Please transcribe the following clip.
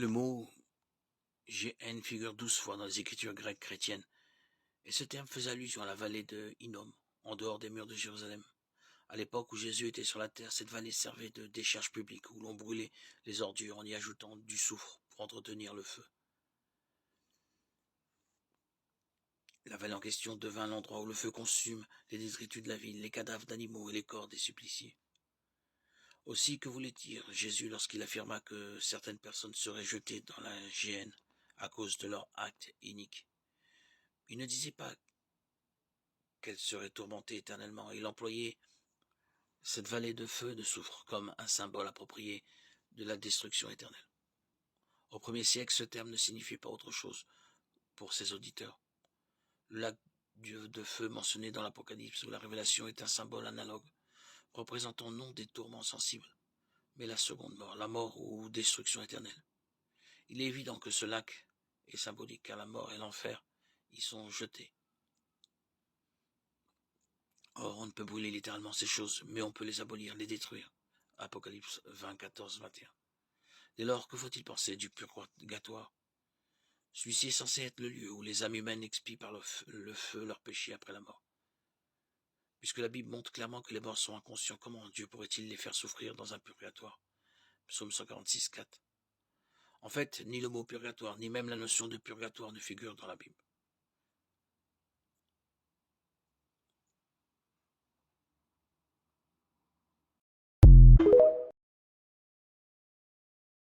Le mot Géhenne figure 12 fois dans les écritures grecques chrétiennes, et ce terme faisait allusion à la vallée de Hinnom, en dehors des murs de Jérusalem. À l'époque où Jésus était sur la terre, cette vallée servait de décharge publique, où l'on brûlait les ordures en y ajoutant du soufre pour entretenir le feu. La vallée en question devint l'endroit où le feu consume les détritus de la ville, les cadavres d'animaux et les corps des suppliciés. Aussi, que voulait dire Jésus lorsqu'il affirma que certaines personnes seraient jetées dans la géhenne à cause de leurs actes iniques? Il ne disait pas qu'elles seraient tourmentées éternellement. Il employait cette vallée de feu et de soufre comme un symbole approprié de la destruction éternelle. Au 1er siècle, ce terme ne signifiait pas autre chose pour ses auditeurs. Le lac de feu mentionné dans l'Apocalypse ou la Révélation est un symbole analogue, représentant non des tourments sensibles, mais la seconde mort, la mort ou destruction éternelle. Il est évident que ce lac est symbolique, car la mort et l'enfer y sont jetés. Or, on ne peut brûler littéralement ces choses, mais on peut les abolir, les détruire. Apocalypse 20, 14, 21. Dès lors, que faut-il penser du purgatoire? Celui-ci est censé être le lieu où les âmes humaines expient par le feu leurs péchés après la mort. Puisque la Bible montre clairement que les morts sont inconscients, comment Dieu pourrait-il les faire souffrir dans un purgatoire? Psaume 146, 4. En fait, ni le mot purgatoire, ni même la notion de purgatoire ne figurent dans la Bible.